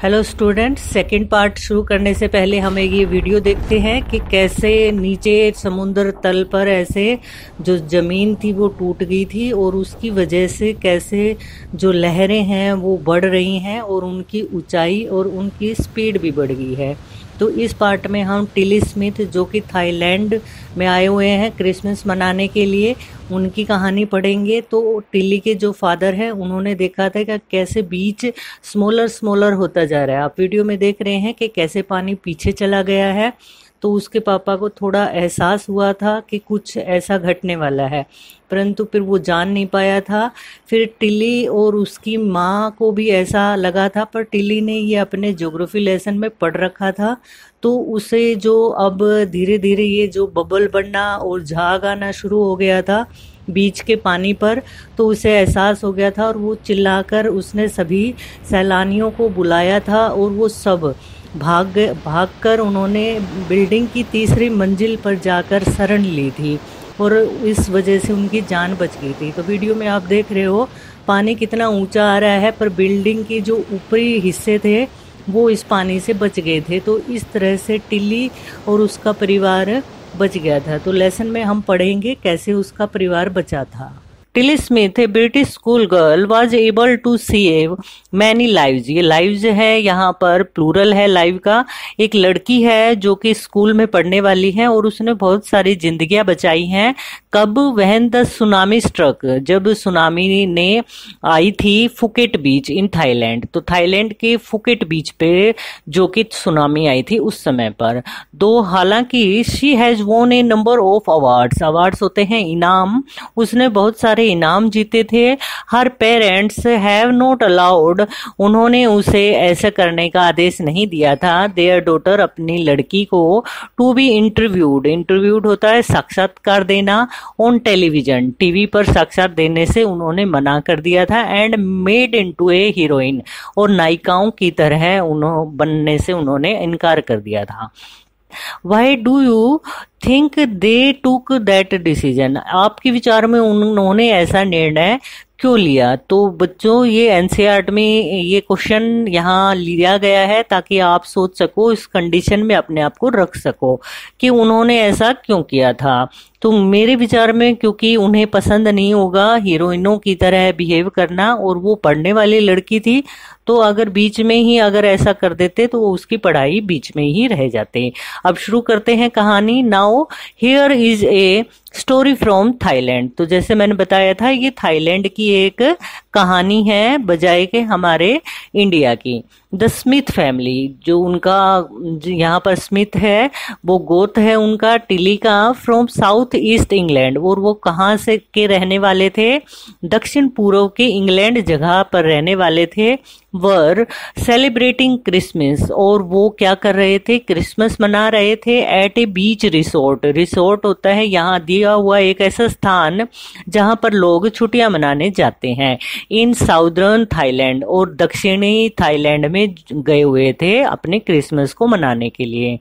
Hello students, second part शुरू करने से पहले हम एक ये वीडियो देखते हैं कि कैसे नीचे समुद्र तल पर ऐसे जो ज़मीन थी वो टूट गई थी और उसकी वजह से कैसे जो लहरें हैं वो बढ़ रही हैं और उनकी ऊंचाई और उनकी स्पीड भी बढ़ गई है। तो इस पार्ट में हम टिली स्मिथ जो कि थाईलैंड में आए हुए हैं क्रिसमस मनाने के लिए, उनकी कहानी पढ़ेंगे। तो टिली के जो फादर हैं उन्होंने देखा था कि कैसे बीच स्मॉलर होता जा रहा है। आप वीडियो में देख रहे हैं कि कैसे पानी पीछे चला गया है। तो उसके पापा को थोड़ा एहसास हुआ था कि कुछ ऐसा घटने वाला है, परंतु फिर वो जान नहीं पाया था। फिर टिली और उसकी माँ को भी ऐसा लगा था, पर टिली ने ये अपने ज्योग्राफी लेसन में पढ़ रखा था। तो उसे जो अब धीरे धीरे ये जो बबल बनना और झाग आना शुरू हो गया था बीच के पानी पर, तो उसे एहसास हो गया था और वो चिल्लाकर उसने सभी सैलानियों को बुलाया था और वो सब भागकर उन्होंने बिल्डिंग की तीसरी मंजिल पर जाकर शरण ली थी और इस वजह से उनकी जान बच गई थी। तो वीडियो में आप देख रहे हो पानी कितना ऊंचा आ रहा है, पर बिल्डिंग के जो ऊपरी हिस्से थे वो इस पानी से बच गए थे। तो इस तरह से टिली और उसका परिवार बच गया था। तो लेसन में हम पढ़ेंगे कैसे उसका परिवार बचा था। Tilly Smith, a British school girl, was able to save many lives. ये लाइव्स है, यहाँ पर प्लूरल है लाइव का। एक लड़की है जो कि स्कूल में पढ़ने वाली है और उसने बहुत सारी जिंदगियां बचाई हैं। कब? व्हेन द सुनामी स्ट्रक, जब सुनामी ने आई थी फुकेट बीच इन थाईलैंड। तो थाईलैंड के फुकेट बीच पे जो कि सुनामी आई थी उस समय पर। दो हालांकि शी हैज वोन ए नंबर ऑफ अवार्ड्स, अवार्ड्स होते हैं इनाम, उसने बहुत सारे इनाम जीते थे। हर पेरेंट्स हैव नॉट अलाउड, उन्होंने उसे ऐसा करने का आदेश नहीं दिया था। देयर डॉटर, अपनी लड़की को, टू बी इंटरव्यूड, इंटरव्यूड होता है साक्षात्कार देना, ऑन टेलीविजन, टीवी पर साक्षात देने से उन्होंने मना कर दिया था। And made into A heroine, और नायिकाओं की तरह बनने से उन्होंने इनकार कर दिया था। Why do you think they took that decision? आपके विचार में उन्होंने ऐसा निर्णय क्यों लिया? तो बच्चों, ये एनसीईआरटी में ये क्वेश्चन यहाँ लिया गया है ताकि आप सोच सको, इस कंडीशन में अपने आप को रख सको कि उन्होंने ऐसा क्यों किया था। तो मेरे विचार में क्योंकि उन्हें पसंद नहीं होगा हीरोइनों की तरह बिहेव करना, और वो पढ़ने वाली लड़की थी, तो अगर बीच में ही अगर ऐसा कर देते तो उसकी पढ़ाई बीच में ही रह जाते। अब शुरू करते हैं कहानी। Now here is a story from Thailand. तो जैसे मैंने बताया था, ये थाईलैंड की एक कहानी है बजाय के हमारे इंडिया की। द स्मिथ फैमिली, जो उनका यहाँ पर स्मिथ है वो गोत्र है उनका, टिली का, फ्रॉम साउथ ईस्ट इंग्लैंड। और वो कहाँ से के रहने वाले थे? दक्षिण पूर्व के इंग्लैंड जगह पर रहने वाले थे। वर सेलिब्रेटिंग क्रिसमस, और वो क्या कर रहे थे? क्रिसमस मना रहे थे। एट ए बीच रिसोर्ट, रिसोर्ट होता है यहाँ दिया हुआ एक ऐसा स्थान जहाँ पर लोग छुट्टियां मनाने जाते हैं। इन साउदर्न थाईलैंड, और दक्षिणी थाईलैंड में गए हुए थे अपने क्रिसमस को मनाने के लिए।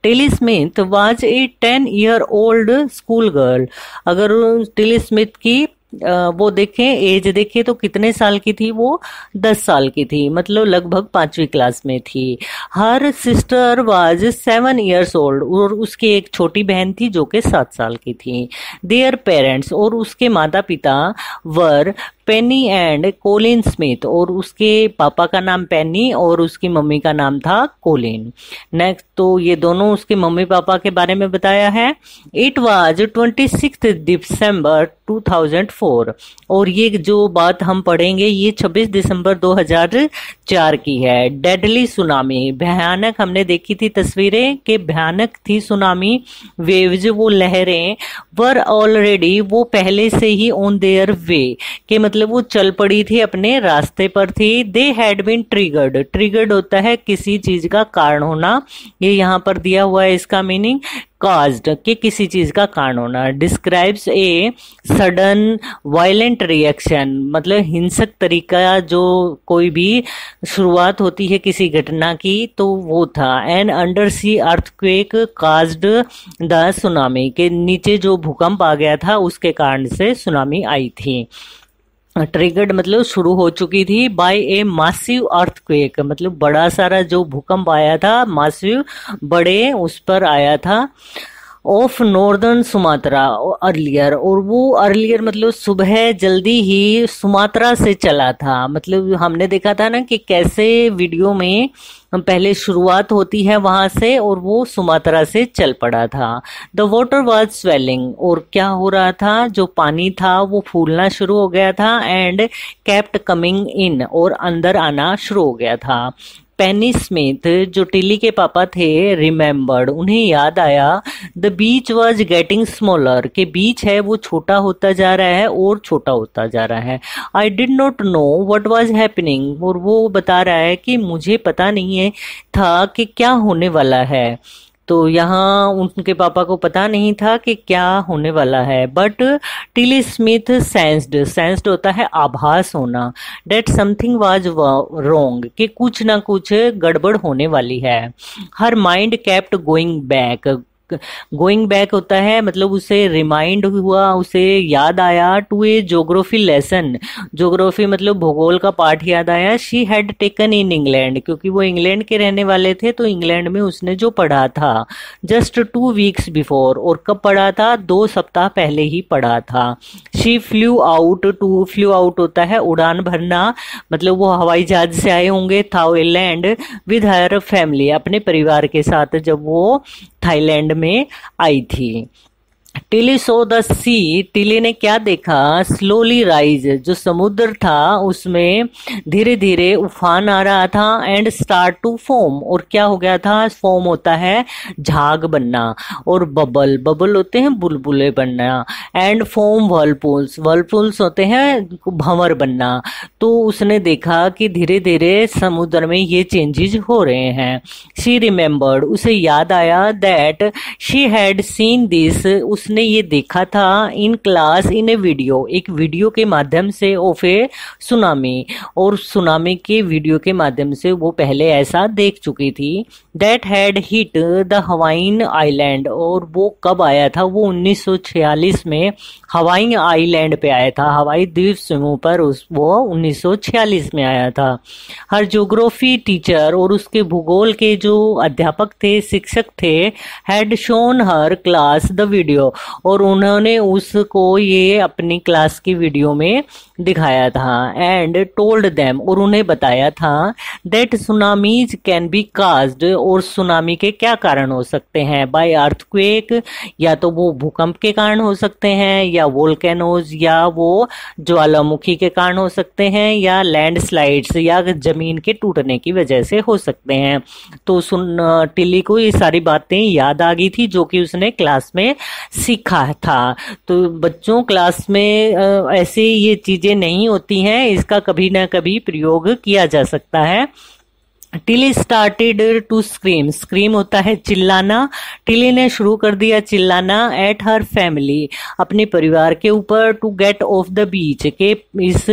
Tilly Smith was a 10-year-old school girl. अगर टिली स्मिथ की वो देखें, एज देखें तो कितने साल की थी वो? 10 साल की थी, मतलब लगभग 5वीं क्लास में थी। Her sister was 7 years old, और उसकी एक छोटी बहन थी जो कि 7 साल की थी। देयर पेरेंट्स, और उसके माता पिता, वर पेनी एंड कोलिन स्मिथ, और उसके पापा का नाम पेनी और उसकी मम्मी का नाम था कोलिन। नेक्स्ट, तो ये दोनों उसके मम्मी पापा के बारे में बताया है। इट वाज 26 दिसंबर 2004, और ये जो बात हम पढ़ेंगे ये 26 दिसंबर 2004 की है। डेडली सुनामी, भयानक, हमने देखी थी तस्वीरें कि भयानक थी सुनामी। वेव्स, वो लहरें, वर ऑलरेडी, वो पहले से ही ऑन देयर वे, के मतलब वो चल पड़ी थी, अपने रास्ते पर थी। They had been triggered, triggered होता है किसी चीज का कारण होना, ये यहाँ पर दिया हुआ है इसका मीनिंग। काज्ड, के किसी चीज का कारण होना। Describes a sudden violent reaction, मतलब हिंसक तरीका, जो कोई भी शुरुआत होती है किसी घटना की, तो वो था। An undersea earthquake caused the tsunami, के नीचे जो भूकंप आ गया था उसके कारण से सुनामी आई थी। ट्रिगर्ड मतलब शुरू हो चुकी थी बाय ए मासिव अर्थक्वेक, मतलब बड़ा सारा जो भूकंप आया था, मासिव बड़े उस पर आया था, ऑफ नॉर्दर्न सुमात्रा अर्लियर, और वो अर्लियर मतलब सुबह जल्दी ही सुमात्रा से चला था। मतलब हमने देखा था ना कि कैसे वीडियो में पहले शुरुआत होती है वहां से, और वो सुमात्रा से चल पड़ा था। द वाटर वाज स्वेलिंग, और क्या हो रहा था, जो पानी था वो फूलना शुरू हो गया था, एंड केप्ट कमिंग इन, और अंदर आना शुरू हो गया था। पेनी स्मिथ जो टिली के पापा थे, रिमेम्बर्ड, उन्हें याद आया, the beach was getting smaller, के बीच है वो छोटा होता जा रहा है और छोटा होता जा रहा है। I did not know what was happening, और वो बता रहा है कि मुझे पता नहीं है था कि क्या होने वाला है। तो यहाँ उनके पापा को पता नहीं था कि क्या होने वाला है। बट टिली स्मिथ सेंस्ड होता है आभास होना, डेट समथिंग वाज रॉन्ग, कि कुछ ना कुछ गड़बड़ होने वाली है। Her mind kept going back होता है मतलब उसे रिमाइंड हुआ, उसे याद आया, to a geography lesson, geography मतलब भूगोल का पाठ याद आया। She had taken in England, क्योंकि वो इंग्लैंड के रहने वाले थे तो इंग्लैंड में उसने जो पढ़ा था, जस्ट 2 वीक्स बिफोर, और कब पढ़ा था, 2 सप्ताह पहले ही पढ़ा था। शी फ्लू आउट होता है उड़ान भरना, मतलब वो हवाई जहाज से आए होंगे थाईलैंड विद हर फैमिली, अपने परिवार के साथ जब वो थाईलैंड में आई थी। Tilly saw the sea, Tilly ने क्या देखा, स्लोली राइज, जो समुद्र था उसमें धीरे धीरे उफान आ रहा था, एंड स्टार्ट टू फोम, और क्या हो गया था, फोम होता है झाग बनना, और बबल होते हैं बुलबुले बनना, एंड फोम वर्लपूल्स होते हैं भंवर बनना। तो उसने देखा कि धीरे धीरे समुद्र में ये चेंजेस हो रहे हैं। शी रिमेम्बर्ड, उसे याद आया, that she had seen this, उसने ये देखा था, in class in A video, एक वीडियो के माध्यम से, ऑफ ए सुनामी, और सुनामी के वीडियो के माध्यम से वो पहले ऐसा देख चुकी थी। That had hit the Hawaiian island, और वो कब आया था, वो 1946 में हवाई आइलैंड पे आया था, हवाई द्वीप समूह पर वो 1946 में आया था। हर ज्योग्राफी टीचर, और उसके भूगोल के जो अध्यापक थे, शिक्षक थे, had shown her class the video, और उन्होंने उसको ये अपनी क्लास की वीडियो में दिखाया था। एंड टोल्ड देम, और उन्हें बताया था, that tsunamis can be caused, और सुनामी के क्या कारण हो सकते हैं, बाय अर्थक्वेक, या तो वो भूकंप के कारण हो सकते हैं, या वोल्केनोज, या वो ज्वालामुखी के कारण हो सकते हैं, या लैंडस्लाइड्स, या जमीन के टूटने की वजह से हो सकते हैं। तो टिल्ली को ये सारी बातें याद आ गई थी जो कि उसने क्लास में सीखा था। तो बच्चों, क्लास में ऐसे ये चीजें नहीं होती हैं, इसका कभी ना कभी प्रयोग किया जा सकता है। टिली स्टार्टेड टू स्क्रीम होता है चिल्लाना, टिली ने शुरू कर दिया चिल्लाना, एट हर फैमिली, अपने परिवार के ऊपर, to get off the beach, के इस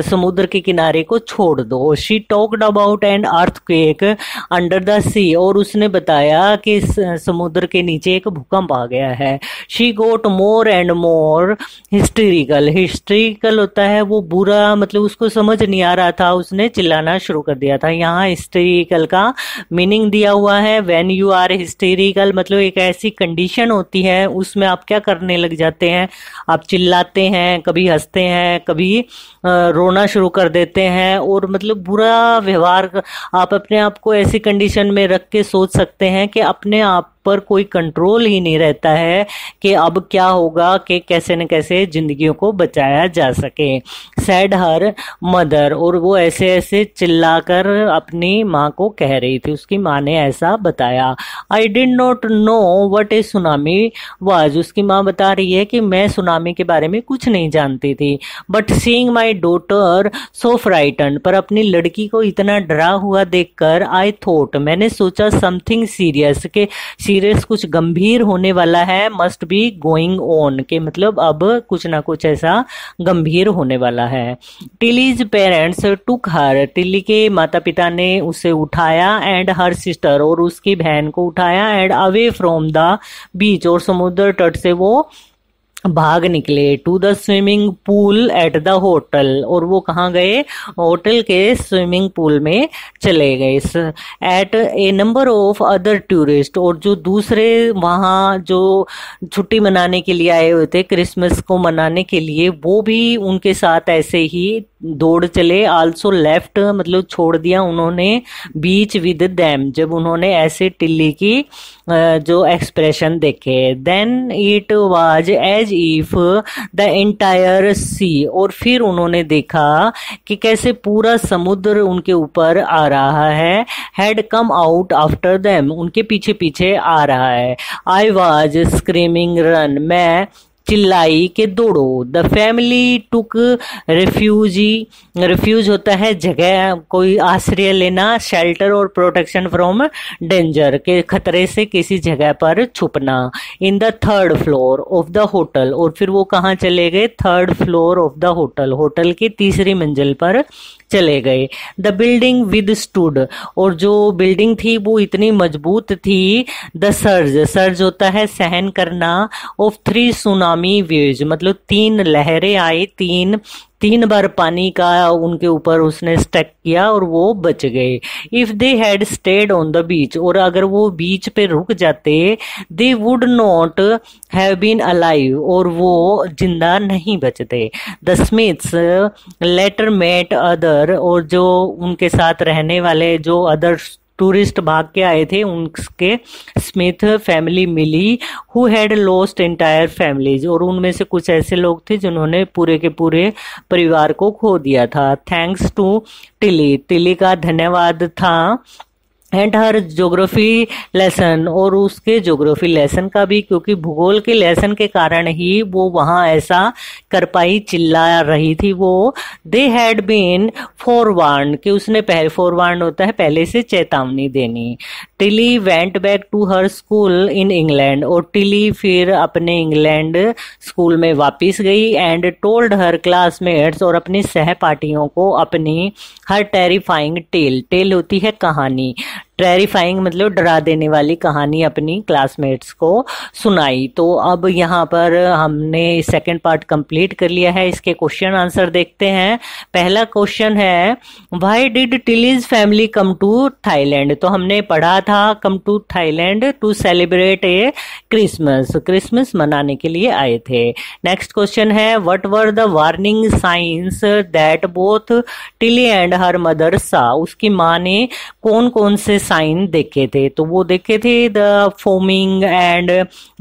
समुद्र के किनारे को छोड़ दो। She talked about an earthquake under the sea, और उसने बताया कि समुद्र के नीचे एक भूकंप आ गया है। She got more and more hysterical होता है वो बुरा, मतलब उसको समझ नहीं आ रहा था, उसने चिल्लाना शुरू कर दिया था। यहाँ हिस्टेरिकल का मीनिंग दिया हुआ है, व्हेन यू आर हिस्टेरिकल मतलब एक ऐसी कंडीशन होती है उसमें आप क्या करने लग जाते हैं, आप चिल्लाते हैं, कभी हंसते हैं, कभी रोना शुरू कर देते हैं, और मतलब बुरा व्यवहार, आप अपने आप को ऐसी कंडीशन में रख के सोच सकते हैं कि अपने आप पर कोई कंट्रोल ही नहीं रहता है कि अब क्या होगा, कि कैसे न कैसे जिंदगियों को बचाया जा सके। सैड हर मदर, और वो ऐसे ऐसे चिल्लाकर अपनी माँ को कह रही थी, उसकी माँ ने ऐसा बताया। I did not know what A tsunami was, उसकी माँ बता रही है कि मैं सुनामी के बारे में कुछ नहीं जानती थी। But seeing my daughter so frighten, पर अपनी लड़की को इतना डरा हुआ देखकर, आई थॉट, मैंने सोचा, समथिंग सीरियस, के सीरियस कुछ गंभीर होने वाला है, मस्ट बी गोइंग ऑन, के मतलब अब कुछ ना कुछ ऐसा गंभीर होने वाला है। टिलीज पेरेंट्स टुक हर, टिली के माता पिता ने उसे उठाया, एंड हर सिस्टर, और उसकी बहन को उठाया, and away from the beach, और समुद्र तट से वो भाग निकले to the swimming pool at the hotel, और वो कहाँ गए, होटल के स्विमिंग पूल में चले गए। At a number of other tourist, और जो दूसरे वहाँ जो छुट्टी मनाने के लिए आए हुए थे, क्रिसमस को मनाने के लिए, वो भी उनके साथ ऐसे ही दौड़ चले। आल्सो लेफ्ट मतलब छोड़ दिया उन्होंने बीच विद दैम, जब उन्होंने ऐसे टिल्ली की जो एक्सप्रेशन देखे। Then it was as if the entire sea, और फिर उन्होंने देखा कि कैसे पूरा समुद्र उनके ऊपर आ रहा है। Had come out after them, उनके पीछे पीछे आ रहा है। आई वाज स्क्रीमिंग रन, मैं चिल्लाई के दौड़ो। The family took refuge, refuge होता है जगह, कोई आश्रय लेना, शेल्टर और प्रोटेक्शन फ्रॉम डेंजर, के खतरे से किसी जगह पर छुपना। In the third floor of the hotel, और फिर वो कहाँ चले गए, third floor of the hotel, hotel की तीसरी मंजिल पर चले गए। द बिल्डिंग विद स्टूड, और जो बिल्डिंग थी वो इतनी मजबूत थी। द सर्ज, सर्ज होता है सहन करना, ऑफ 3 सुनामी वेव्स, मतलब 3 लहरें आई, तीन बार पानी का उनके ऊपर उसने स्टक किया और वो बच गए। If they had stayed on the beach, और अगर वो बीच पे रुक जाते, they would not have been alive, और वो जिंदा नहीं बचते। The Smiths later met other, और जो उनके साथ रहने वाले जो अदर टूरिस्ट भाग के आए थे, उनके स्मिथ फैमिली मिली। Who had lost entire families, और उनमें से कुछ ऐसे लोग थे जिन्होंने पूरे के पूरे परिवार को खो दिया था। थैंक्स टू टिली, टिली का धन्यवाद था। एंड हर ज्योग्राफी लेसन, और उसके ज्योग्राफी लेसन का भी, क्योंकि भूगोल के लेसन के कारण ही वो वहां ऐसा कर पाई, चिल्ला रही थी वो। दे हैड बीन फोरवार्न, कि उसने पहले, फोरवार्न होता है पहले से चेतावनी देनी। Tilly went back to her school in England, और टिली फिर अपने इंग्लैंड स्कूल में वापस गई। एंड टोल्ड हर क्लासमेट्स, और अपनी सहपाठियों को अपनी हर टेरिफाइंग टेल, टेल होती है कहानी, टेरिफाइंग मतलब डरा देने वाली कहानी अपनी क्लासमेट्स को सुनाई। तो अब यहाँ पर हमने सेकंड पार्ट कंप्लीट कर लिया है। इसके क्वेश्चन आंसर देखते हैं। पहला क्वेश्चन है, why did Tilly's family come to Thailand, तो हमने पढ़ा था come to Thailand to celebrate a Christmas, Christmas मनाने के लिए आए थे। नेक्स्ट क्वेश्चन है, what were the warning signs that both Tilly and her mother saw, उसकी माँ ने कौन कौन से साइन देखे थे, तो वो देखे थे the foaming and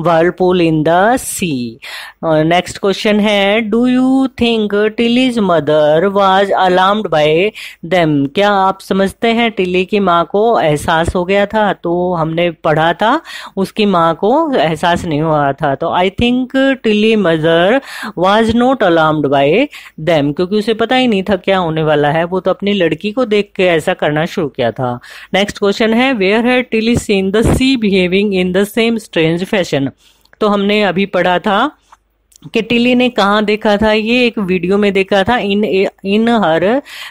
whirlpool in the sea. Next question है, do you think Tilly's mother was alarmed by them, क्या आप समझते हैं टिली की माँ को एहसास हो गया था, तो हमने पढ़ा था उसकी माँ को एहसास नहीं हुआ था। तो I think Tilly mother was not alarmed by them, क्योंकि उसे पता ही नहीं था क्या होने वाला है, वो तो अपनी लड़की को देख के ऐसा करना शुरू किया था। नेक्स्ट क्वेश्चन है, where had Tilly seen the sea behaving in the same strange fashion, तो हमने अभी पढ़ा था कि टिली ने कहाँ देखा था, ये एक वीडियो में देखा था, इन हर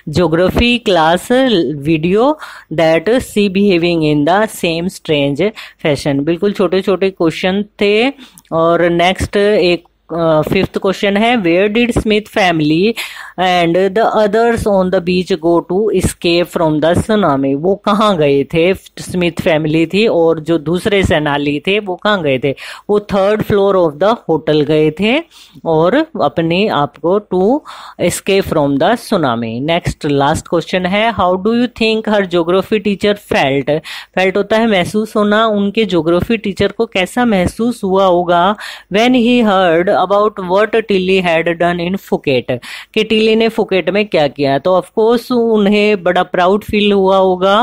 geography class video that sea behaving in the same strange fashion. बिल्कुल छोटे छोटे क्वेश्चन थे। और नेक्स्ट एक फिफ्थ क्वेश्चन है, where did Smith family and the others on the beach go to escape from the tsunami, वो कहाँ गए थे, स्मिथ फैमिली थी और जो दूसरे सेनाली थे वो कहाँ गए थे, वो third floor of the hotel गए थे और अपने आप को to escape from the tsunami. Next last question है, how do you think her geography teacher felt, felt होता है महसूस होना, उनके ज्योग्राफी टीचर को कैसा महसूस हुआ होगा when he heard about what Tilly had done in Phuket, कि टिली ने फुकेट में क्या किया, तो ऑफ कोर्स उन्हें बड़ा प्राउड फील हुआ होगा।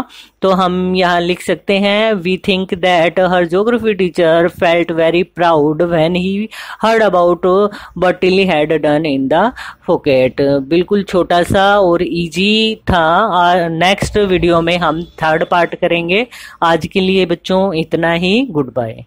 तो हम यहाँ लिख सकते हैं, we think that her geography teacher felt very proud when he heard about what Tilly had done in the Phuket. बिल्कुल छोटा सा और इजी था। नेक्स्ट वीडियो में हम थर्ड पार्ट करेंगे। आज के लिए बच्चों इतना ही, गुड बाय।